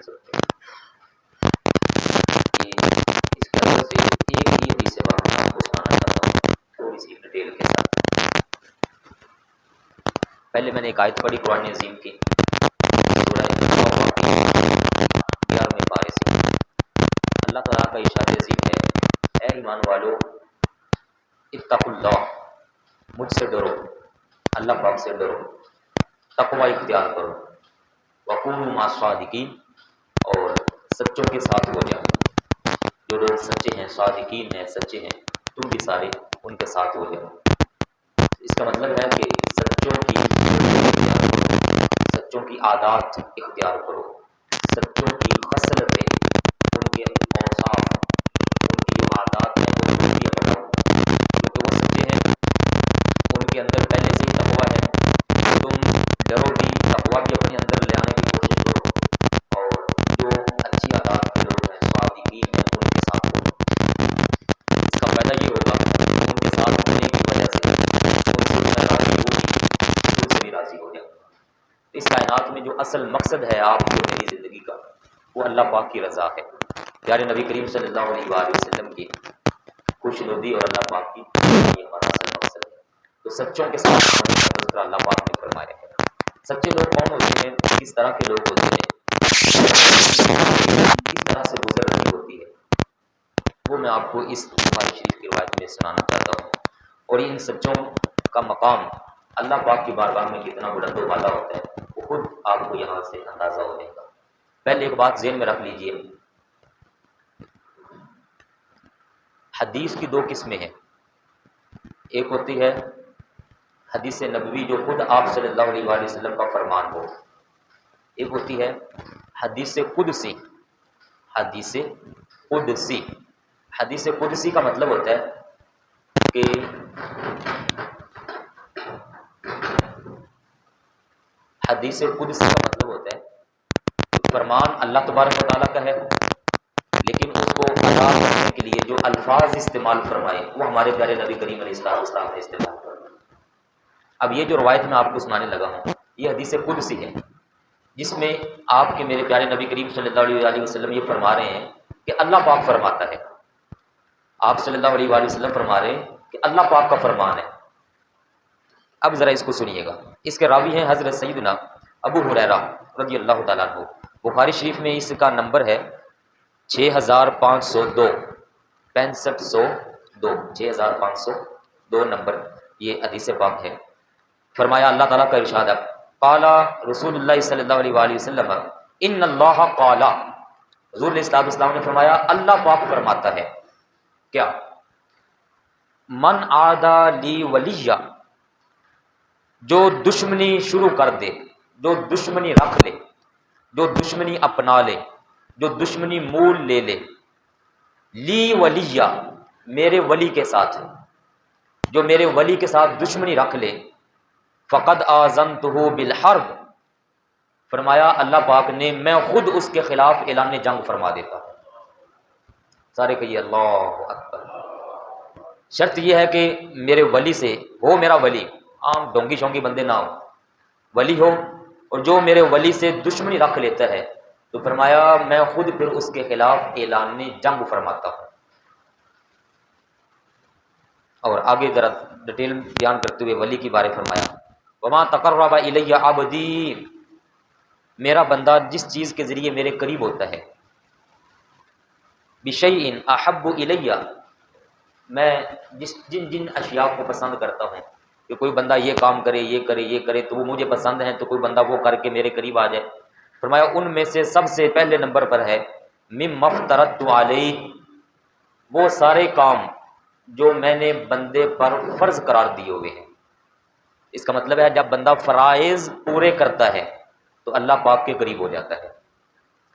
سکتے ہیں کہ اس طرح سے ایک ہی حدیث پاک میں آپ کو سنانا چاہتا ہوں تھوڑی سی ڈیٹیل کے ساتھ۔ پہلے میں نے ایک آیت پڑھی قرآن عظیم کی، سورہ توبہ کی 11ویں پارے سے۔ اللہ تعالیٰ کا ارشاد عظیم ہے، اے ایمان والو اتقوا اللہ، مجھ سے ڈرو، اللہ پاک سے ڈرو، تقوی اختیار کرو، وکونوا مع الصادقین، اور سچوں کے ساتھ ہو جاؤ۔ جو لوگ سچے ہیں، صادقین ہیں، سچے ہیں، تم بھی سارے ان کے ساتھ ہو جاؤ۔ اس کا مطلب ہے کہ سچوں کی اختیار کرو، سچوں کی عادات اختیار کرو، سچوں کی خصلتیں، ان کے اوصاف، ان کی جو عادات ہیں وہ تم بھی اپناؤ، کیونکہ وہ سچے ہیں، ان کے اندر پہلے سے ہی تقویٰ ہے، تم ڈرو بھی، تقویٰ بھی اپنے اندر لے آنے کی کوشش کرو، اور جو اچھی عادات کے لوگ ہیں، صادقین ہیں، ان کے ساتھ ہو۔ اس کا فائدہ یہ ہوگا کہ ان کے ساتھ ہونے کی وجہ سے ان سے میں راضی ہوگی، ان سے بھی راضی ہو جائے۔ اس کائنات میں جو اصل مقصد ہے آپ کو میری زندگی کا، وہ اللہ پاک کی رضا ہے، پیارے نبی کریم صلی اللہ علیہ وآلہ وسلم کی خوش ندی اور اللہ پاک کی یہ ہمارا اصل مقصد ہے۔ تو سچوں کے ساتھ ہونے کا تذکرہ اللہ پاک نے فرمایا ہے۔ سچے لوگ کون ہوتے ہیں، کس طرح کے لوگ ہوتے ہیں، کس طرح سے گزر رہی ہوتی ہے، وہ میں آپ کو اس بخاری شریف کی روایت میں سنانا چاہتا ہوں۔ اور ان سچوں کا مقام اللہ پاک کی بارگاہ میں کتنا بلند و بالا ہوتا ہے، وہ خود آپ کو یہاں سے اندازہ ہو جائے گا۔ پہلے ایک بات ذہن میں رکھ لیجئے، حدیث کی دو قسمیں ہیں، ایک ہوتی ہے حدیث نبوی جو خود آپ صلی اللہ علیہ وآلہ وسلم کا فرمان ہو، ایک ہوتی ہے حدیث قدسی۔ حدیث قدسی، حدیث قدسی کا مطلب ہوتا ہے کہ حدیث قدسی کا مطلب ہوتا ہے کہ فرمان اللہ تبارک و تعالیٰ کا ہے، لیکن اس کو ادا کرنے کے لیے جو الفاظ استعمال فرمائے وہ ہمارے پیارے نبی کریم علیہ السلام نے استعمال فرمائے۔ اب یہ جو روایت میں آپ کو سنانے لگا ہوں، یہ حدیث قدسی ہے، جس میں آپ کے میرے پیارے نبی کریم صلی اللہ علیہ وسلم یہ فرما رہے ہیں کہ اللہ پاک فرماتا ہے، آپ صلی اللہ علیہ وآلہ وسلم فرما رہے ہیں کہ اللہ پاک کا فرمان ہے۔ اب ذرا اس کو سنیے گا، اس کے راوی ہیں حضرت سیدنا ابو ہریرہ رضی اللہ تعالیٰ عنہ۔ بخاری شریف میں اس کا نمبر ہے 6502، 6502، 6502 نمبر یہ حدیث پاک ہے۔ فرمایا اللہ تعالیٰ کا ارشاد ہے، قال رسول اللہ صلی اللہ علیہ وآلہ وسلم ان اللہ قال، حضور علیہ السلام نے فرمایا اللہ پاک فرماتا ہے کیا، من عادى لی ولیہ، جو دشمنی شروع کر دے، جو دشمنی رکھ لے، جو دشمنی اپنا لے، جو دشمنی مول لے لے، لی ولیہ، میرے ولی کے ساتھ، جو میرے ولی کے ساتھ دشمنی رکھ لے، فقد آذنتہ بالحرب، فرمایا اللہ پاک نے میں خود اس کے خلاف اعلان جنگ فرما دیتا ہوں۔ سارے کہیے اللہ اکبر۔ شرط یہ ہے کہ میرے ولی سے ہو، میرا ولی عام ڈونگی شونگی بندے نہ ہو، ولی ہو، اور جو میرے ولی سے دشمنی رکھ لیتا ہے تو فرمایا میں خود پھر اس کے خلاف اعلان جنگ فرماتا ہوں۔ اور آگے ذرا ڈیٹیل بیان کرتے ہوئے ولی کی بارے فرمایا، وما تقرب الی عبدی، میرا بندہ جس چیز کے ذریعے میرے قریب ہوتا ہے، بشیء احب الی، میں جن جن اشیاء کو پسند کرتا ہوں، کہ کوئی بندہ یہ کام کرے، یہ کرے، یہ کرے تو وہ مجھے پسند ہیں، تو کوئی بندہ وہ کر کے میرے قریب آ جائے، فرمایا ان میں سے سب سے پہلے نمبر پر ہے مما افترضت علیہ، وہ سارے کام جو میں نے بندے پر فرض قرار دیے ہوئے ہیں۔ اس کا مطلب ہے جب بندہ فرائض پورے کرتا ہے تو اللہ پاک کے قریب ہو جاتا ہے۔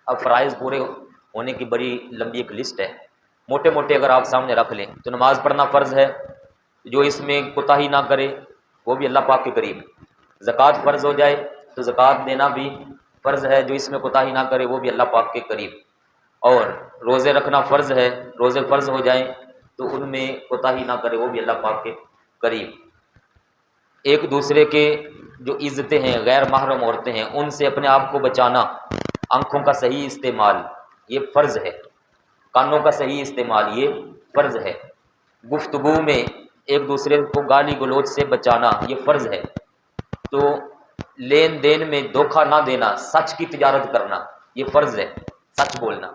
اب فرائض پورے ہونے کی بڑی لمبی ایک لسٹ ہے، موٹے موٹے اگر آپ سامنے رکھ لیں تو نماز پڑھنا فرض ہے، جو اس میں کوتاہی نہ کرے وہ بھی اللہ پاک کے قریب۔ زکوٰۃ فرض ہو جائے تو زکوٰۃ دینا بھی فرض ہے، جو اس میں کوتاہی نہ کرے وہ بھی اللہ پاک کے قریب۔ اور روزے رکھنا فرض ہے، روزے فرض ہو جائیں تو ان میں کوتاہی نہ کرے وہ بھی اللہ پاک کے قریب۔ ایک دوسرے کے جو عزتیں ہیں، غیر محرم عورتیں ہیں، ان سے اپنے آپ کو بچانا، آنکھوں کا صحیح استعمال یہ فرض ہے، کانوں کا صحیح استعمال یہ فرض ہے، گفتگو میں ایک دوسرے کو گالی گلوچ سے بچانا یہ فرض ہے، تو لین دین میں دھوکہ نہ دینا، سچ کی تجارت کرنا یہ فرض ہے، سچ بولنا۔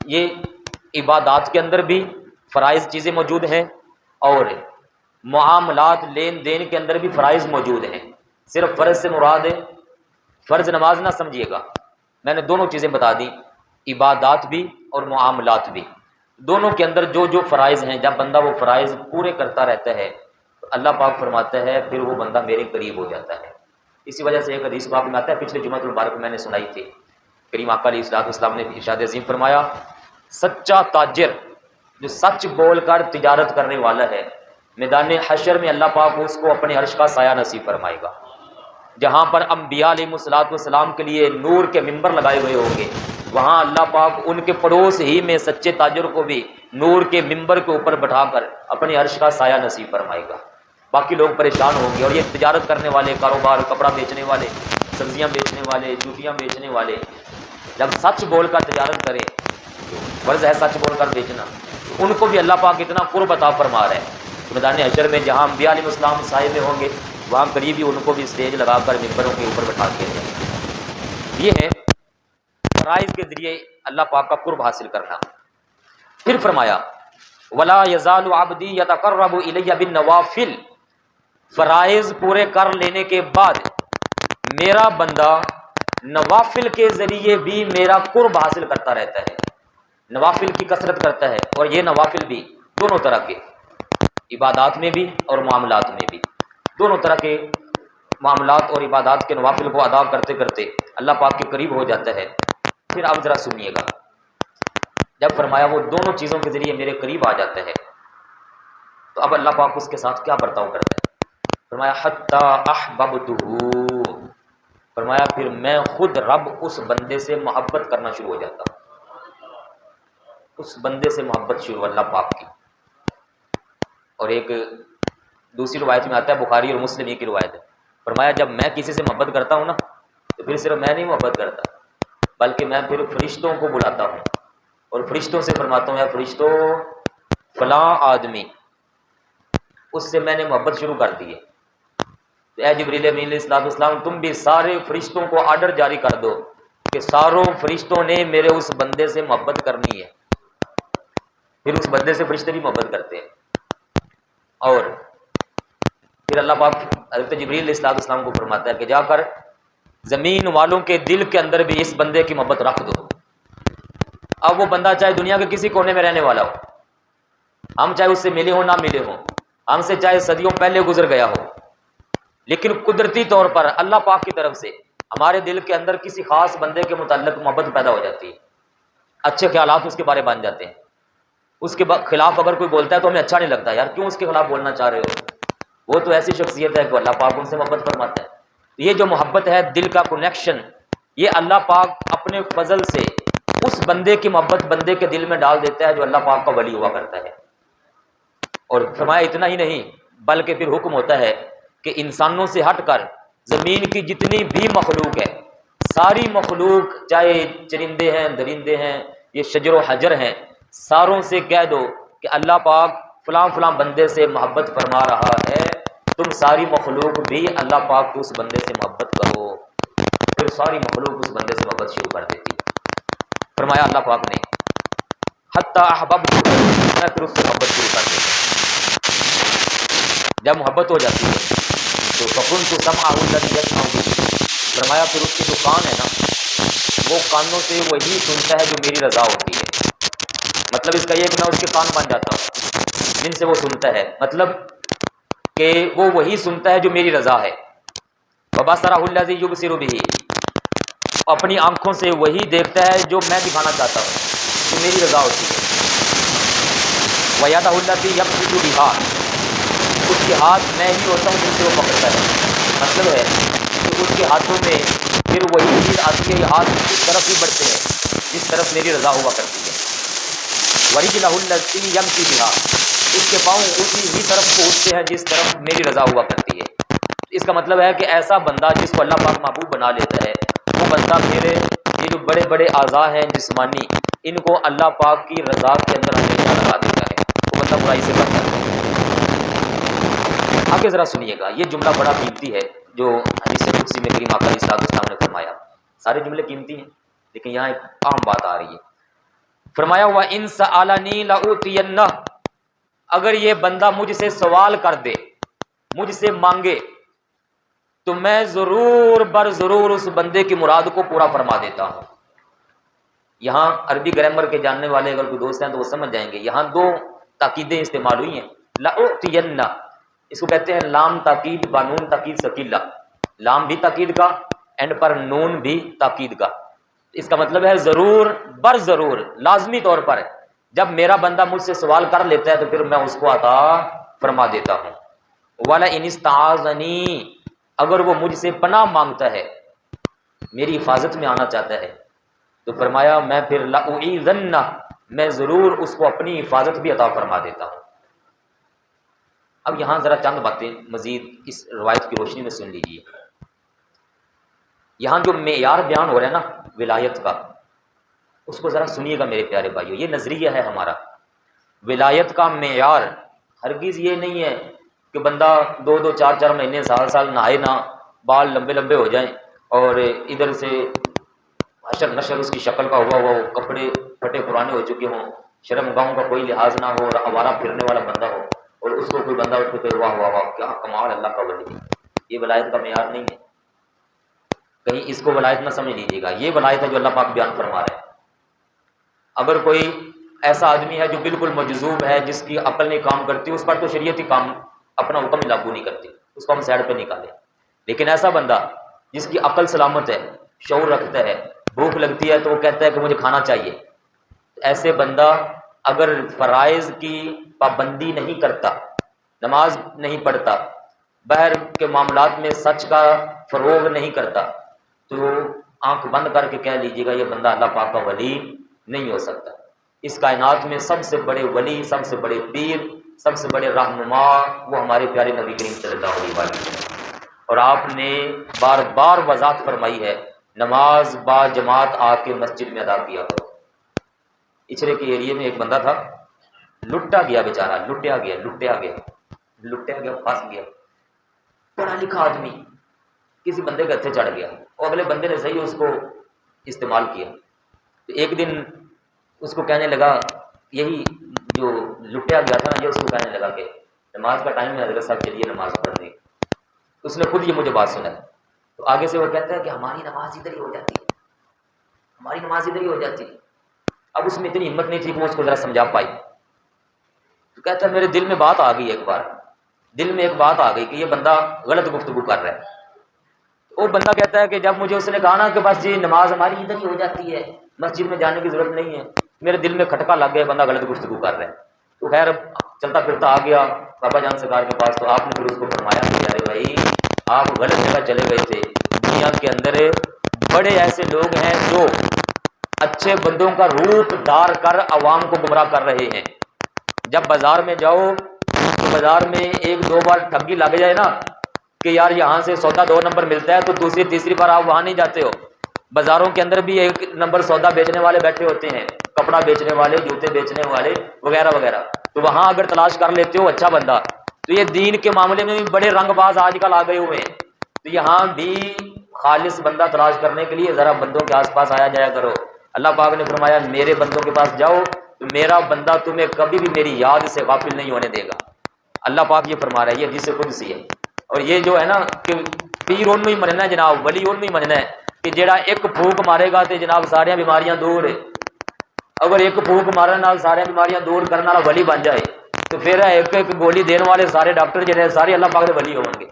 یہ عبادات کے اندر بھی فرائض چیزیں موجود ہیں اور معاملات لین دین کے اندر بھی فرائض موجود ہیں۔ صرف فرض سے مراد ہے فرض نماز نہ سمجھیے گا، میں نے دونوں چیزیں بتا دی، عبادات بھی اور معاملات بھی، دونوں کے اندر جو جو فرائض ہیں، جب بندہ وہ فرائض پورے کرتا رہتا ہے تو اللہ پاک فرماتا ہے پھر وہ بندہ میرے قریب ہو جاتا ہے۔ اسی وجہ سے ایک حدیث پاک میں آتا ہے، پچھلے جمعہ المبارک میں نے سنائی تھی، کریم آقا علیہ الصلوۃ والسلام نے ارشاد عظیم فرمایا، سچا تاجر جو سچ بول کر تجارت کرنے والا ہے، میدان حشر میں اللہ پاک اس کو اپنے عرش کا سایہ نصیب فرمائے گا۔ جہاں پر انبیاء علیہ الصلوۃ والسلام کے لیے نور کے ممبر لگائے ہوئے ہوں گے، وہاں اللہ پاک ان کے پڑوس ہی میں سچے تاجر کو بھی نور کے ممبر کے اوپر بٹھا کر اپنے عرش کا سایہ نصیب فرمائے گا۔ باقی لوگ پریشان ہوں گے، اور یہ تجارت کرنے والے، کاروبار، کپڑا بیچنے والے، سبزیاں بیچنے والے، جوتیاں بیچنے والے جب سچ بول کر تجارت کریں، فرض ہے سچ بول کر بیچنا، ان کو بھی اللہ پاک اتنا قرب عطا فرما رہا ہے، میدان حشر میں جہاں انبیاء علیہ السلام سائے میں ہوں گے، وہاں قریب ہی ان کو بھی اسٹیج لگا کر ممبروں کے اوپر بٹھا دیا جائے گا۔ یہ ہے فرائض کے ذریعے اللہ پاک کا قرب حاصل کرنا۔ پھر فرمایا ولا یزال عبدی یتقرب الی بالنوافل، فرائض پورے کر لینے کے بعد میرا بندہ نوافل کے ذریعے بھی میرا قرب حاصل کرتا رہتا ہے، نوافل کی کثرت کرتا ہے، اور یہ نوافل بھی دونوں طرح کے، عبادات میں بھی اور معاملات میں بھی، دونوں طرح کے معاملات اور عبادات کے نوافل کو ادا کرتے کرتے اللہ پاک کے قریب ہو جاتا ہے۔ پھر آپ ذرا سنیے گا، جب فرمایا وہ دونوں چیزوں کے ذریعے میرے قریب آ جاتا ہے تو اب اللہ پاک اس کے ساتھ کیا برتاؤ کرتا ہے؟ فرمایا حتی احببتہ، فرمایا پھر میں خود رب اس بندے سے محبت کرنا شروع ہو جاتا ہوں، اس بندے سے محبت شروع اللہ پاک کی۔ اور ایک دوسری روایت میں آتا ہے، بخاری اور مسلم کی روایت ہے، فرمایا جب میں کسی سے محبت کرتا ہوں نا تو پھر صرف میں نہیں محبت کرتا، بلکہ میں پھر فرشتوں کو بلاتا ہوں اور فرشتوں سے فرماتا ہوں، یا فرشتوں فلاں آدمی، اس سے میں نے محبت شروع کر دی ہے، اے جبریل امین علیہ السلام تم بھی سارے فرشتوں کو آرڈر جاری کر دو کہ ساروں فرشتوں نے میرے اس بندے سے محبت کرنی ہے، پھر اس بندے سے فرشتے بھی محبت کرتے ہیں۔ اور پھر اللہ پاک حضرت جبریل علیہ السلام کو فرماتا ہے کہ جا کر زمین والوں کے دل کے اندر بھی اس بندے کی محبت رکھ دو۔ اب وہ بندہ چاہے دنیا کے کسی کونے میں رہنے والا ہو، ہم چاہے اس سے ملے ہوں نہ ملے ہوں، ہم سے چاہے صدیوں پہلے گزر گیا ہو، لیکن قدرتی طور پر اللہ پاک کی طرف سے ہمارے دل کے اندر کسی خاص بندے کے متعلق محبت پیدا ہو جاتی ہے، اچھے خیالات اس کے بارے بن جاتے ہیں، اس کے خلاف اگر کوئی بولتا ہے تو ہمیں اچھا نہیں لگتا، یار کیوں اس کے خلاف بولنا چاہ رہے ہو، وہ تو ایسی شخصیت ہے کہ اللہ پاک ان سے محبت فرماتا ہے۔ یہ جو محبت ہے، دل کا کنیکشن، یہ اللہ پاک اپنے فضل سے اس بندے کی محبت بندے کے دل میں ڈال دیتا ہے جو اللہ پاک کا ولی ہوا کرتا ہے۔ اور فرمایا اتنا ہی نہیں، بلکہ پھر حکم ہوتا ہے کہ انسانوں سے ہٹ کر زمین کی جتنی بھی مخلوق ہے، ساری مخلوق چاہے چرندے ہیں، درندے ہیں، یہ شجر و حجر ہیں، ساروں سے کہہ دو کہ اللہ پاک فلاں فلاں بندے سے محبت فرما رہا ہے، تم ساری مخلوق بھی اللہ پاک کو اس بندے سے محبت کرو، پھر ساری مخلوق اس بندے سے محبت شروع کر دیتی۔ فرمایا اللہ پاک نے حتی احببتہ، میں پھر اس سے محبت شروع کر دیتا، جب محبت ہو جاتی ہے تو فَكُنْتُ سَمْعَهُ الَّذِي يَسْمَعُ بِهِ، فرمایا پھر اس کی جو کان ہے نا، وہ کانوں سے وہی سنتا ہے جو میری رضا ہوتی ہے، مطلب اس کا یہ کہ میں اس کے کان بن جاتا ہوں جن سے وہ سنتا ہے، مطلب کہ وہ وہی سنتا ہے جو میری رضا ہے۔ وَبَصَرَهُ الَّذِي يُبْصِرُ بِهِ، اپنی آنکھوں سے وہی دیکھتا ہے جو میں دکھانا چاہتا ہوں، جو میری رضا ہوتی ہے۔ وَيَدَهُ الَّتِي يَبْطِشُ بِهَا، اس کے ہاتھ میں ہی ہوتا ہوں جن سے وہ پکڑتا ہے، مطلب ہے کہ اس کے ہاتھوں میں پھر وہی چیز آتی ہے، یہ ہاتھ اس طرف ہی بڑھتے ہیں جس طرف میری رضا ہوا کرتی ہے۔ وَرِجْلَهُ الَّتِي يَمْشِي بِهَا، اس کے پاؤں اسی ہی طرف کو اٹھتے ہیں جس طرف میری رضا ہوا کرتی ہے۔ اس کا مطلب ہے کہ ایسا بندہ جس کو اللہ پاک محبوب بنا لیتا ہے، وہ بندہ پھر بڑے بڑے اعضاء ہیں جسمانی، ان کو اللہ پاک کی رضا کے اندر ہمیشہ لگا دیتا ہے، وہ بندہ برائی سے بچ جاتا ہے۔ آگے ذرا سنیے گا، یہ جملہ بڑا قیمتی ہے جو حدیث قدسی میں کریم آقا علیہ السلام نے فرمایا۔ سارے جملے قیمتی ہیں لیکن یہاں ایک اہم بات آ رہی ہے۔ فرمایا وَإِن سَأَلَنِي لَأُوتِيَنَّهُ، اگر یہ بندہ مجھ سے سوال کر دے، مجھ سے مانگے، تو میں ضرور بر ضرور اس بندے کی مراد کو پورا فرما دیتا ہوں۔ یہاں عربی گرامر کے جاننے والے اگر کوئی دوست ہیں تو وہ سمجھ جائیں گے، یہاں دو تاکیدیں استعمال ہوئی ہیں۔ لَأُعْتِيَنَّ، اس کو کہتے ہیں لام تاکید با نون تاکید ثقیلہ، لام بھی تاکید کا اینڈ پر نون بھی تاکید کا۔ اس کا مطلب ہے ضرور بر ضرور، لازمی طور پر جب میرا بندہ مجھ سے سوال کر لیتا ہے تو پھر میں اس کو عطا فرما دیتا ہوں۔ وَلَئِنِ اسْتَعَاذَنِي، اگر وہ مجھ سے پناہ مانگتا ہے، میری حفاظت میں آنا چاہتا ہے، تو فرمایا میں پھر لَأُعِيذَنَّهُ، میں ضرور اس کو اپنی حفاظت بھی عطا فرما دیتا ہوں۔ اب یہاں ذرا چند باتیں مزید اس روایت کی روشنی میں سن لیجیے۔ یہاں جو معیار بیان ہو رہا ہے نا ولایت کا، اس کو ذرا سنیے گا میرے پیارے بھائیو، یہ نظریہ ہے ہمارا۔ ولایت کا معیار ہرگز یہ نہیں ہے کہ بندہ 2 4 مہینے سال نہائے نہ، بال لمبے لمبے ہو جائیں اور ادھر سے حشر نشر اس کی شکل کا ہوا ہو، کپڑے پھٹے پرانے ہو چکے ہوں، شرم گاؤں کا کوئی لحاظ نہ ہو اور آوارہ پھرنے والا بندہ ہو، اور اس کو کوئی بندہ اٹھ کے واہ واہ واہ کیا کمال اللہ کا ولی، یہ ولایت کا معیار نہیں ہے۔ کہیں اس کو ولایت نہ سمجھ لیجیے گا، یہ ولایت ہے جو اللہ پاک بیان فرما رہے ہیں۔ اگر کوئی ایسا آدمی ہے جو بالکل مجذوب ہے، جس کی عقل نہیں کام کرتی، اس پر تو شریعت ہی کام اپنا حکم ہی لاگو نہیں کرتی، اس کو ہم سائڈ پہ نکالیں۔ لیکن ایسا بندہ جس کی عقل سلامت ہے، شعور رکھتا ہے، بھوک لگتی ہے تو وہ کہتا ہے کہ مجھے کھانا چاہیے، ایسے بندہ اگر فرائض کی پابندی نہیں کرتا، نماز نہیں پڑھتا، باہر کے معاملات میں سچ کا فروغ نہیں کرتا، تو آنکھ بند کر کے کہہ لیجیے گا یہ بندہ اللہ پاک کا ولی نہیں ہو سکتا۔ اس کائنات میں سب سے بڑے ولی، سب سے بڑے پیر، سب سے بڑے رہنما وہ ہمارے پیارے نبی کریم صلی اللہ علیہ وسلم، اور آپ نے بار بار وضاحت فرمائی ہے نماز با جماعت آ کے مسجد میں ادا کیا کرو۔ اچھرے کے ایریے میں ایک بندہ تھا، لٹا گیا بیچارہ، لٹیا گیا، پھنس گیا، پڑھا لکھا آدمی، کسی بندے کے ہتھے چڑھ گیا اور اگلے بندے نے صحیح اس کو استعمال کیا۔ تو ایک دن اس کو کہنے لگا، یہی جو لٹیا گیا تھا نا، یہ اس کو کہنے لگا کہ نماز کا ٹائم ہے حضرت صاحب، چلیے نماز پڑھنے۔ اس نے خود یہ مجھے بات سنا، تو آگے سے وہ کہتا ہے کہ ہماری نماز ادھر ہی ہو جاتی ہے، ہماری نماز ادھر ہی ہو جاتی ہے۔ اب اس میں اتنی ہمت نہیں تھی کہ وہ اس کو ذرا سمجھا پائی، تو کہتا ہے میرے دل میں بات آ گئی، ایک بار دل میں ایک بات آ گئی کہ یہ بندہ غلط گفتگو کر رہا ہے۔ وہ بندہ کہتا ہے کہ جب مجھے اس نے کہا نا کہ بس جی نماز ہماری ادھر ہی ہو جاتی ہے، مسجد میں جانے کی ضرورت نہیں ہے، میرے دل میں کھٹکا لگ گیا بندہ غلط گفتگو کر رہا ہے۔ تو خیر چلتا پھرتا آ گیا بابا جان سرکار کے پاس، تو آپ نے پھر اس کو فرمایا کہ ارے بھائی آپ غلط جگہ چلے گئے تھے، دنیا کے اندر بڑے ایسے لوگ ہیں جو اچھے بندوں کا روپ دار کر عوام کو گمراہ کر رہے ہیں۔ جب بازار میں جاؤ تو بازار میں 1 2 بار ٹھگی لگ جائے نا کہ یار یہاں سے سودا 2 نمبر ملتا ہے، تو دوسری تیسری بار آپ وہاں نہیں جاتے ہو۔ بازاروں کے اندر بھی 1 نمبر سودا بیچنے والے بیٹھے ہوتے ہیں، کپڑا بیچنے والے، جوتے بیچنے والے وغیرہ وغیرہ، تو وہاں اگر تلاش کر لیتے ہو اچھا بندہ، تو یہ دین کے معاملے میں بھی بڑے رنگ باز آج کل آ گئے ہوئے ہیں، تو یہاں بھی خالص بندہ تلاش کرنے کے لیے ذرا بندوں کے آس پاس آیا جایا کرو۔ اللہ پاک نے فرمایا میرے بندوں کے پاس جاؤ تو میرا بندہ تمہیں کبھی بھی میری یاد سے غافل نہیں ہونے دے گا۔ اللہ پاک یہ فرما رہا ہے، یہ حدیث قدسی ہے۔ اور یہ جو ہے نا کہ پیر ان میں مننا ہے جناب، ولی ان میں مننا ہے کہ جڑا ایک پھوک مارے گا تو جناب سارے بیماریاں دور ہے۔ اگر ایک پھوک مارن نال سارے بیماریاں دور کرنے والا ولی بن جائے تو پھر ایک گولی دینے والے سارے ڈاکٹر جڑے سارے اللہ پاک کے ولی ہوں گے۔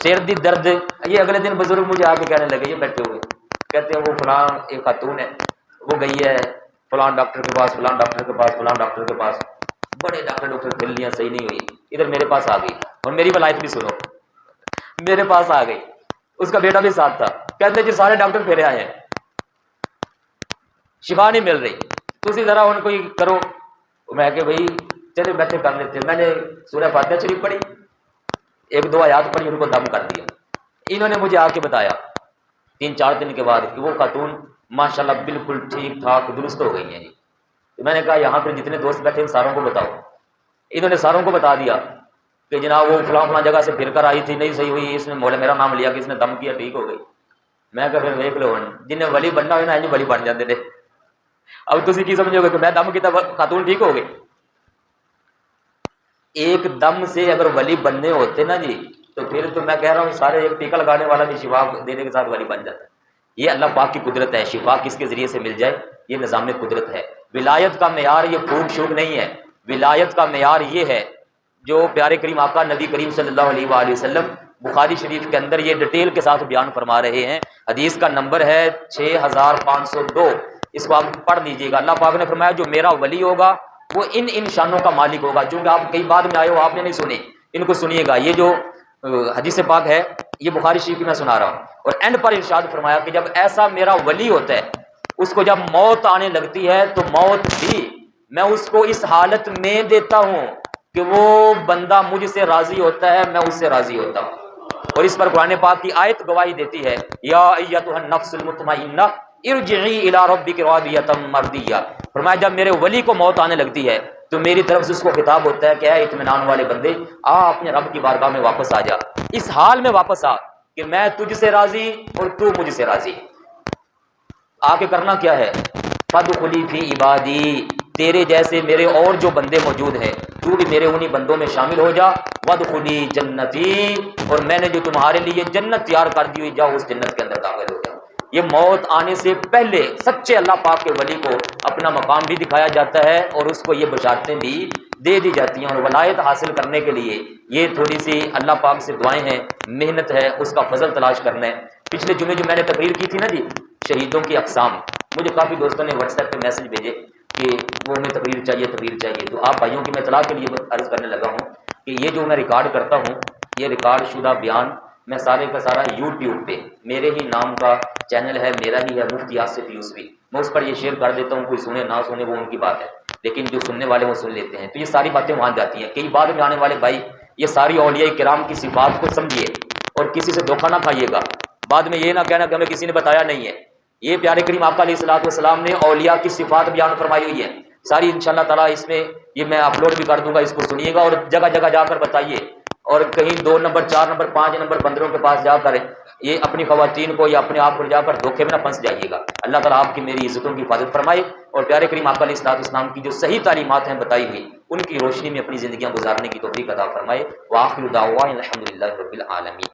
سر دی درد، یہ اگلے دن بزرگ مجھے آ کے کہنے لگے، یہ بیٹھے ہوئے کہتے ہیں وہ فلاں ایک خاتون ہے، وہ گئی ہے فلاں ڈاکٹر کے پاس، فلاں ڈاکٹر کے پاس، فلاں ڈاکٹر کے پاس، بڑے ڈاکٹر پھر لیا، صحیح نہیں ہوئی، ادھر میرے پاس آ گئی، اور میری ولایت بھی سنو، میرے پاس آ گئی، اس کا بیٹا بھی ساتھ تھا، کہتے جی سارے ڈاکٹر پھیرے آئے ہیں، شفا نہیں مل رہی، تسی ذرا ان کو ہی کرو۔ میں کہ بھائی چلے بیٹھے کر لیتے، میں نے سورہ فاتحہ شریف پڑھی، 1 2 آیات پڑھی، ان کو دم کر دیا۔ انہوں نے مجھے آ کے بتایا 3 4 دن کے بعد کہ وہ خاتون ماشاءاللہ بالکل ٹھیک ٹھاک درست ہو گئی ہیں جی۔ تو میں نے کہا یہاں پہ جتنے دوست بیٹھے ان ساروں کو بتاؤ، انہوں نے ساروں کو بتا دیا کہ جناب وہ فلاں فلاں جگہ سے پھر کر آئی تھی، نہیں صحیح ہوئی، اس نے مولا میرا نام لیا کہ اس نے دم کیا، ٹھیک ہو گئی۔ میں کہا پھر دیکھ لو جنہیں ولی بننا ہوئے نا انج ولی بن جاتے تھے۔ اب تسی کی سمجھو گے کہ میں دم کیتا خاتون ٹھیک ہو گئی؟ ایک دم سے اگر ولی بننے ہوتے نا جی تو پھر تو میں کہہ رہا ہوں سارے ایک ٹیکا لگانے والا بھی شفا دینے کے ساتھ ولی بن جاتا ہے۔ یہ اللہ پاک کی قدرت ہے، شفا کس کے ذریعے سے مل جائے یہ نظام قدرت ہے۔ ولایت کا معیار یہ پھوک شوک نہیں ہے، ولایت کا معیار یہ ہے جو پیارے کریم آقا نبی کریم صلی اللہ علیہ وآلہ وسلم بخاری شریف کے اندر یہ ڈیٹیل کے ساتھ بیان فرما رہے ہیں۔ حدیث کا نمبر ہے 6502، اس کو آپ پڑھ لیجئے گا۔ اللہ پاک نے فرمایا جو میرا ولی ہوگا وہ ان شانوں کا مالک ہوگا، چونکہ آپ کئی بعد میں آئے ہو آپ نے نہیں سنے، ان کو سنیے گا۔ یہ جو حدیث پاک ہے یہ بخاری شریف کی میں سنا رہا ہوں، اور اینڈ پر ارشاد فرمایا کہ جب ایسا میرا ولی ہوتا ہے اس کو جب موت آنے لگتی ہے تو موت بھی میں اس کو اس حالت میں دیتا ہوں کہ وہ بندہ مجھ سے راضی ہوتا ہے، میں اس سے راضی ہوتا ہوں۔ اور اس پر قرآن پاک کی آیت گواہی دیتی ہے، یا ایتھا النفس المطمئنہ ارجعی الی ربک راضیۃ مرضیہ۔ فرمایا جب میرے ولی کو موت آنے لگتی ہے تو میری طرف سے اس کو خطاب ہوتا ہے کہ اے اطمینان والے بندے آ اپنے رب کی بارگاہ میں واپس آ جا، اس حال میں واپس آ کہ میں تجھ سے راضی اور تو مجھ سے راضی۔ آ کے کرنا کیا ہے؟ فادخلی فی عبادی، تیرے جیسے میرے اور جو بندے موجود ہیں تو بھی میرے انہی بندوں میں شامل ہو جا، وادخلی جنتی، اور میں نے جو تمہارے لیے جنت تیار کر دی ہوئی جاؤ اس جنت کے اندر داخل ہو جاؤ۔ یہ موت آنے سے پہلے سچے اللہ پاک کے ولی کو اپنا مقام بھی دکھایا جاتا ہے اور اس کو یہ بشارتیں بھی دے دی جاتی ہیں۔ اور ولایت حاصل کرنے کے لیے یہ تھوڑی سی اللہ پاک سے دعائیں ہیں، محنت ہے، اس کا فضل تلاش کرنا ہے۔ پچھلے جمعے جو میں نے تقریر کی تھی نا جی شہیدوں کی اقسام، مجھے کافی دوستوں نے واٹس ایپ پہ میسج بھیجے کہ وہ ہمیں تقریر چاہیے تقریر چاہیے، تو آپ بھائیوں کی میں اطلاع کے لیے عرض کرنے لگا ہوں کہ یہ جو میں ریکارڈ کرتا ہوں یہ ریکارڈ شدہ بیان میں سارے کا سارا یوٹیوب پہ میرے ہی نام کا چینل ہے، میرا ہی ہے، مفتی آصف یوسفی، میں اس پر یہ شیئر کر دیتا ہوں، کوئی سنے نہ سنے وہ ان کی بات ہے، لیکن جو سننے والے وہ سن لیتے ہیں، تو یہ ساری باتیں وہاں جاتی ہیں۔ کئی بعد میں آنے والے بھائی یہ ساری اولیاء کرام کی صفات کو سمجھیے اور کسی سے دھوکہ نہ کھائیے گا، بعد میں یہ نہ کہنا کہ ہمیں کسی نے بتایا نہیں ہے۔ یہ پیارے کریم آقا علیہ الصلوۃ والسلام نے اولیاء کی صفات بیان فرمائی ہوئی ہے ساری، انشاءاللہ تعالیٰ اس میں یہ میں اپلوڈ بھی کر دوں گا، اس کو سنیے گا اور جگہ جگہ جا کر بتائیے، اور کہیں 2 نمبر 4 نمبر 5 نمبر بندروں کے پاس جا کر یہ اپنی خواتین کو یا اپنے آپ کو جا کر دھوکے میں نہ پھنس جائیے گا۔ اللہ تعالیٰ آپ کی میری عزتوں کی حفاظت فرمائے اور پیارے کریم آقا علیہ الصلوۃ والسلام کی جو صحیح تعلیمات ہیں بتائی ہوئی ان کی روشنی میں اپنی زندگیاں گزارنے کی توفیق عطا فرمائے۔ وآخر دعوانا الحمدللہ رب العالمین۔